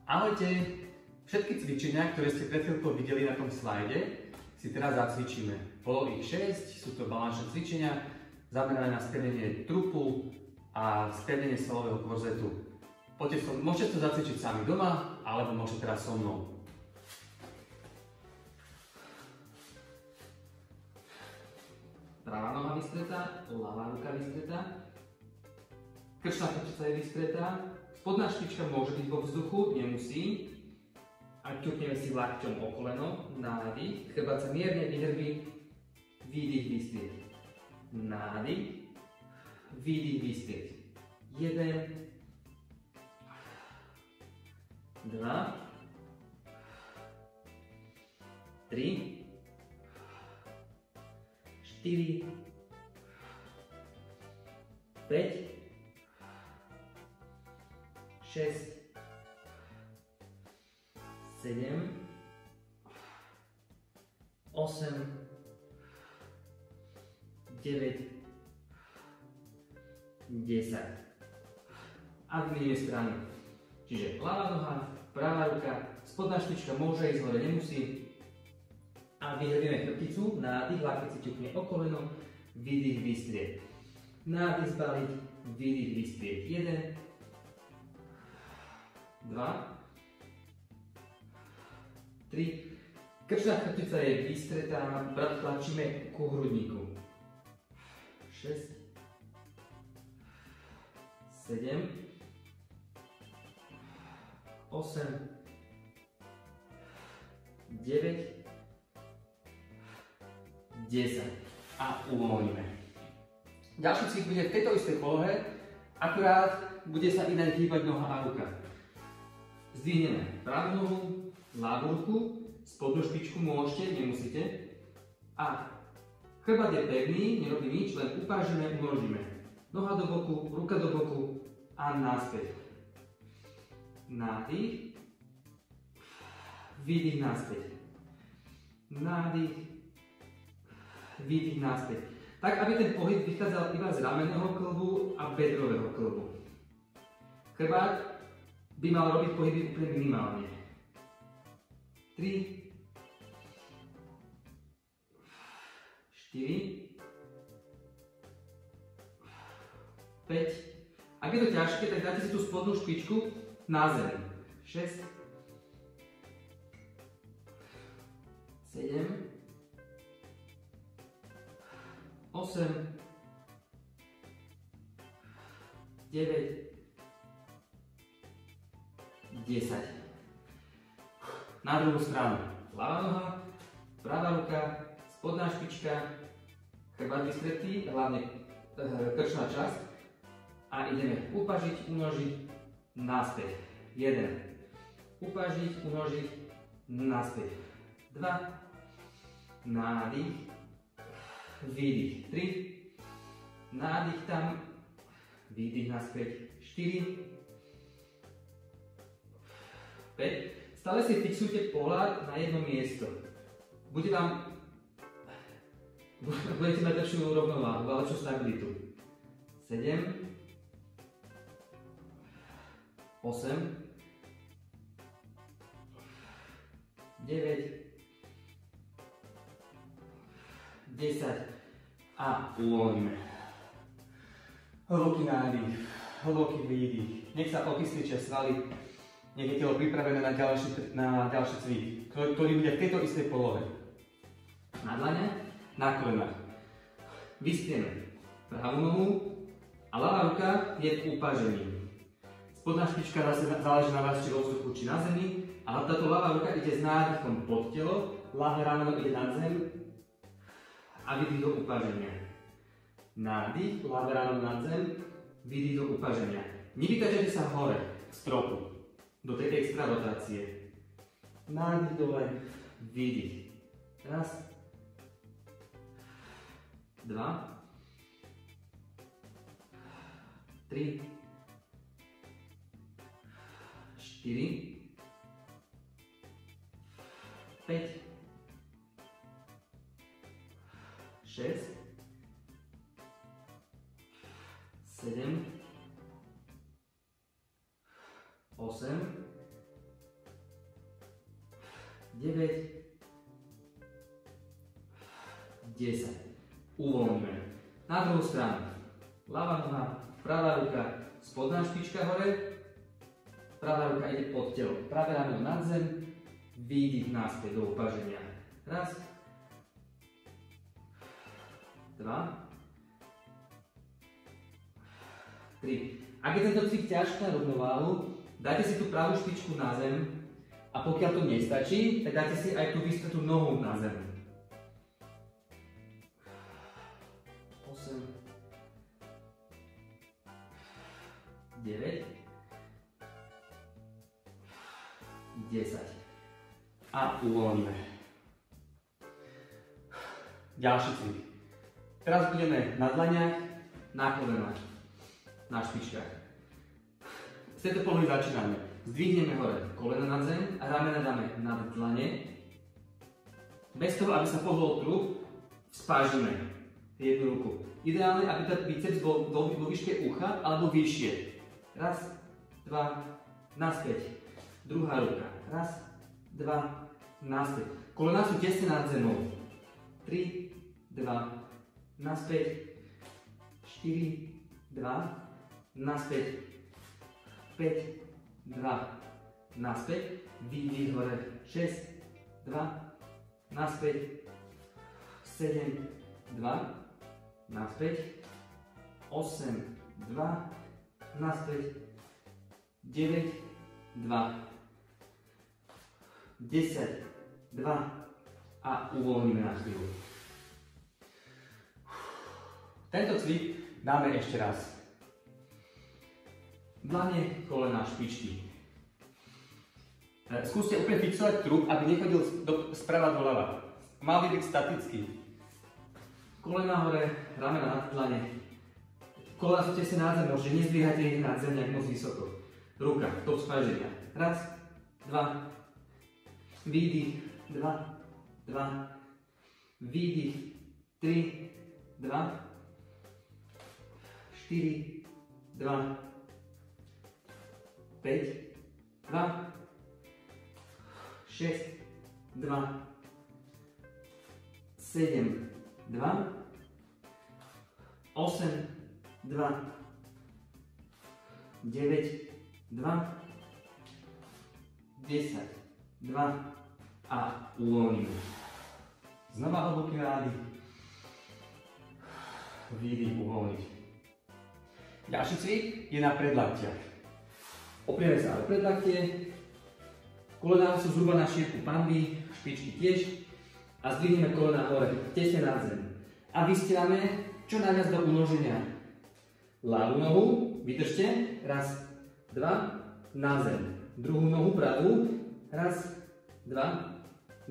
Ahojte! Všetky cvičenia, ktoré ste pred chvíľkou videli na tom slajde, si teraz zacvičíme. Bolo ich 6, sú to balančné cvičenia, zamerané na spevnenie trupu a spevnenie svalového korzetu. Môžete to zacvičiť sami doma, alebo môžete teraz so mnou. Pravá noha vystretá, ľavá ruka vystretá, krčná chrbtica je vystretá, spodná špička môže byť vo vzduchu, nemusí. A ťukneme si lakťom o koleno, nádych, chrbát sa mierne vyhrbí, výdych, vystrieť. Nádych, výdych, vystrieť. 1, 2, 3, 4, 5, 6, 7, 8, 9, 10. A vymeníme strany. Čiže ľavá noha, pravá ruka, spodná špička môže ísť hore, nemusí. A vyhrbíme chrbticu, nádych, lakť si ťukne o koleno, výdych, vystrieť. Nádych zbaliť, výdych, vystrieť. 1, 2, 3. Krčná chrbtica je vystretá, tlačíme ku hrudníku. 6, 7, 8, 9, 10 a uvoľníme. Ďalší cvik bude v tejto istej polohe, akurát bude sa inak hýbať noha a ruka. Zdvihneme pravú nohu, ľavú ruku, spodnú špičku môžete, nemusíte. A chrbát je pevný, nerobí nič, len upážime, uložíme. Noha do boku, ruka do boku a naspäť. Nádych, výdych naspäť. Nádych, výdych naspäť. Tak, aby ten pohyb vychádzal iba z ramenného kĺbu a bedrového kĺbu. Chrbát by mal robiť pohyby úplne minimálne. 3, 4, 5. Ak je to ťažké, tak dáte si tú spodnú špičku na zem. 6, 7, 8, 9, 10. Na druhú stranu. Ľavá noha, pravá ruka, spodná špička, chrbát vystretý, hlavne krčná časť. A ideme upažiť, unožiť, naspäť. 1. Upažiť, unožiť, naspäť. 2. Nádych, výdych. 3. Nádych tam, výdych naspäť. 4. 5. Stále si fixujte pohľad na jedno miesto. Budete mať lepšiu rovnováhu a lepšiu stabilitu. 7, 8, 9, 10 a uvoľníme. Hlboký nádych, hlboký výdych. Nech sa okysličia svaly. Nech je telo pripravené na ďalší cvik, ktorý bude v tejto istej polohe. Na dlane, na kolenách. Vystrieme pravú nohu a ľavá ruka je v upážení. Spodná špička záleží na vás, či vo vzduchu, či na zemi. A táto ľavá ruka ide s nádychom pod telo, ľavé rameno ide nad zem a výdych do upáženia. Nádych, ľavé rameno nad zem, výdych do upáženia. Nevytačajte sa hore, k stropu. Do tej extra rotácie. Nádych dole, výdych. Raz, 2, 3, 4, 5, 6, 7, 8, 10. Uvoľníme. Na druhú stranu. Ľavá noha, pravá ruka, spodná špička hore, pravá ruka ide pod telo. Pravé rameno nad zem, výdych naspäť do upaženia. Raz, 2, 3. Ak je tento cvik ťažký na rovnováhu, dajte si tú pravú špičku na zem a pokiaľ to nestačí, tak dajte si aj tú vystretú nohu na zem. 8, 9, 10. A uvoľníme. Ďalší cvik. Teraz budeme na dlaniach, na kolenách, na špičkách. Z tejto polohy začíname. Zdvihneme hore kolena nad zem a ramena dáme nad dlane. Bez toho, aby sa pohol trup, spážime jednu ruku. Ideálne, aby ten biceps bol vo výške ucha alebo vyššie. Raz, 2, naspäť. Druhá ruka. Raz, 2, naspäť. Kolená sú tesne nad zemou. 3, 2, naspäť. 4, 2, naspäť. 5, 2, naspäť. Výdych hore. 6, 2, naspäť. 7, 2, naspäť. 8, 2, naspäť. 9, 2, 10, 2 a uvoľníme na chvíľu. Tento cvik dáme ešte raz. Dlane, kolena, špičky. Skúste úplne fixovať trup, aby nechodil sprava doľava. Mal by byť statický. Kolena hore, ramena nad dlane. Kolena sú tesne nad zem, môžete nezdvíhať ich nad zem nejak moc vysoko. Ruka, top spáženia. Raz, 2, výdych, 2, 2, výdych, 3, 2, 4, 2, 5, 2, 6, 2, 7, 2, 8, 2, 9, 2, 10, 2 a uvoľníme. Znova hlboký nádych. Výdych uvoľniť. Ďalší cvik je na predlaktiach. Oprieme sa o predlaktie. Kolená sú zhruba na šírku panvy, špičky tiež. A zdvihneme kolená hore, tesne nad zem. A vystierame čo najviac do unoženia. Ľavú nohu, vydržte. Raz, 2, na zem. Druhú nohu pravú. Raz, 2,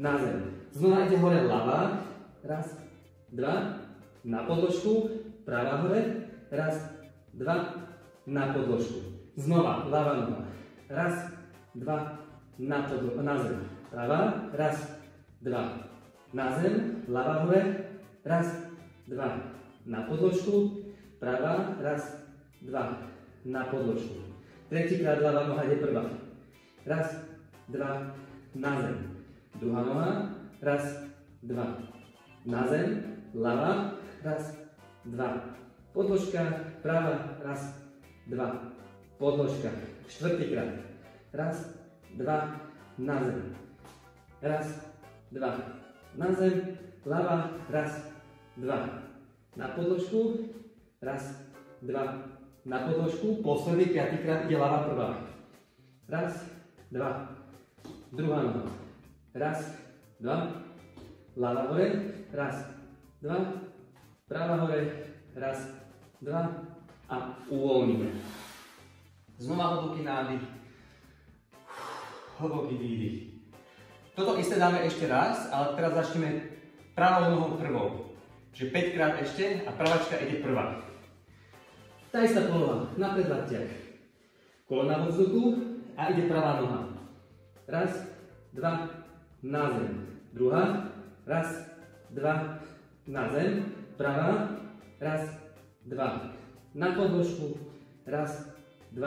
na zem. Znova ide hore ľavá. Raz, 2, na podložku. Pravá hore. Raz, 2, na podložku. Znova ľavá noha. Raz, 2, na zem. Pravá. Raz, 2, na zem. Ľavá hore. Raz, 2, na podložku. Pravá. Raz, 2, na podložku. Tretíkrát ľavá noha ide prvá. Raz, 2, na zem. Druhá noha. Raz, 2, na zem. Ľavá. Raz, 2. Podložka. Pravá. Raz, 2. Podložka. Štvrtýkrát. Raz, 2, na zem. Raz, 2, na zem. Ľavá. Raz, 2. Na podložku. Raz, 2. Na podložku. Posledný piatýkrát ide ľavá prvá. Raz, 2. Druhá noha. Raz, 2. Ľavá hore. Raz, 2. Pravá hore. Raz, 2. A uvoľníme. Znova hlboký nádych. Hlboký výdych. Toto isté dáme ešte raz, ale teraz začneme pravou nohou prvou. Čiže 5 krát ešte a pravačka ide prvá. Tá istá poloha na predlaktiach. Kolena vo vzduchu a ide pravá noha. Raz, 2, na zem. Druhá. Raz, 2, na zem. Pravá. Raz, 2. Na podložku. Raz, 2.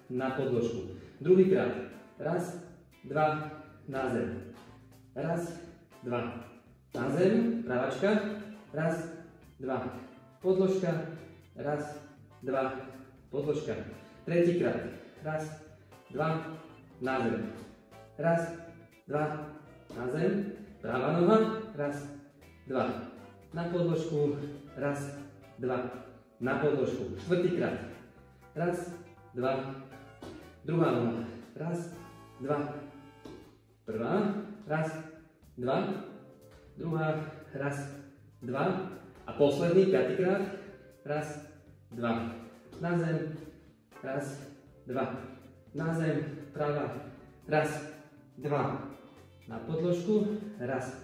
Na podložku. Druhýkrát. Raz, 2. Na zem. Raz, 2. Na zem. Pravačka. raz, dva, podložka, raz, dva, podložka. Tretíkrát, raz, dva, na zem, raz, dva, na zem, pravá noha, raz, dva, na podložku, raz, dva, na podložku. Štvrtýkrát, raz, dva, druhá noha, raz, dva, prvá, raz, dva, druhá, raz, dva a posledný, piatýkrát, raz, dva, na zem, raz, dva, na zem, pravá, raz, dva, na podložku, raz,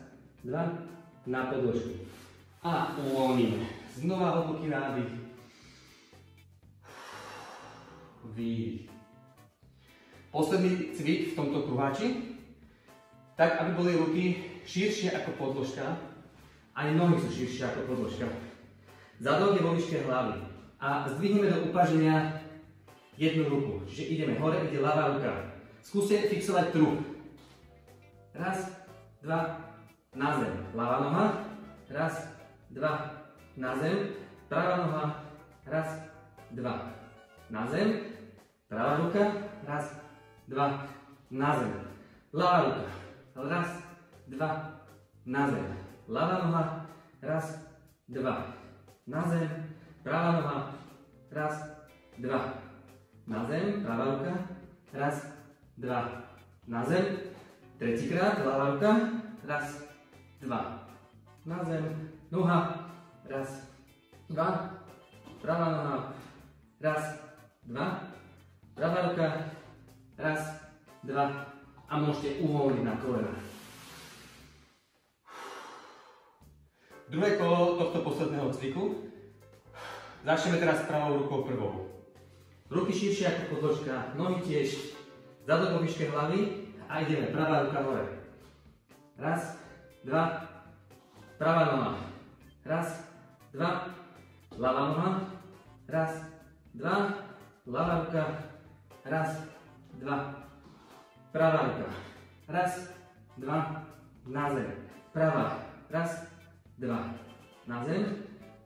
dva, na podložku. A uvoľníme. Znova hlboký nádych. Výdych. Posledný cvik v tomto kruháči, tak aby boli ruky širšie ako podložka, aj nohy sú širšie ako podložka. Zadok je vo výške hlavy a zdvihneme do upaženia jednu ruku, čiže ideme hore, ide ľavá ruka. Skúste fixovať trup. Raz, dva, na zem. Ľavá noha, raz, dva, na zem. Pravá noha, raz, dva, na zem. Pravá ruka, raz, dva, na zem. Ľavá ruka, raz, dva, na zem. Ľavá noha, raz, dva, na zem. Pravá noha, raz, dva, na zem. Pravá ruka, raz, dva, na zem. Tretíkrát, ľavá ruka, raz, dva, na zem. Noha, raz, dva, pravá noha, raz, dva, pravá ruka, raz, dva a môžete uvoľniť na kolena. Druhé kolo tohto posledného cviku. Začneme teraz pravou rukou prvou. Ruky širšie ako podložka, nohy tiež, zadok vo výške hlavy a ideme. Pravá ruka hore. Raz, dva, pravá noha. Raz, dva, ľavá noha. Raz, dva, ľavá ruka. Raz, dva, pravá ruka. Raz, dva, na zem. Pravá. Raz, dva, na zem.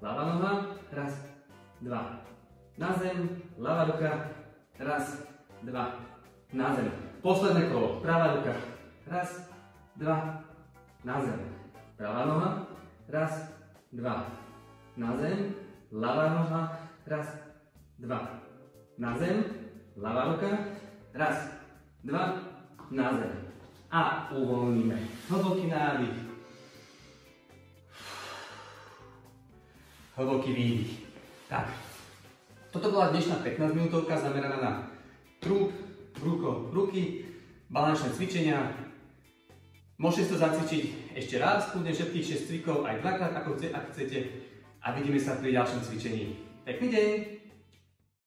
Ľavá noha. Raz, dva, na zem. Ľavá ruka. Raz, dva, na zem. Posledné kolo. Pravá ruka. Raz, dva, na zem. Pravá noha. Raz, dva, na zem. Ľavá noha. Raz, dva, na zem. Ľavá ruka. Raz, dva, na zem. A uvoľníme. Hlboký nádych. Hlboký výdych. Tak. Toto bola dnešná 15 minútovka zameraná na trup, brucho, ruky, balančné cvičenia. Môžete si to zacvičiť ešte raz, kľudne všetkých 6 cvikov aj dvakrát, ak chcete. A vidíme sa pri ďalšom cvičení. Pekný deň!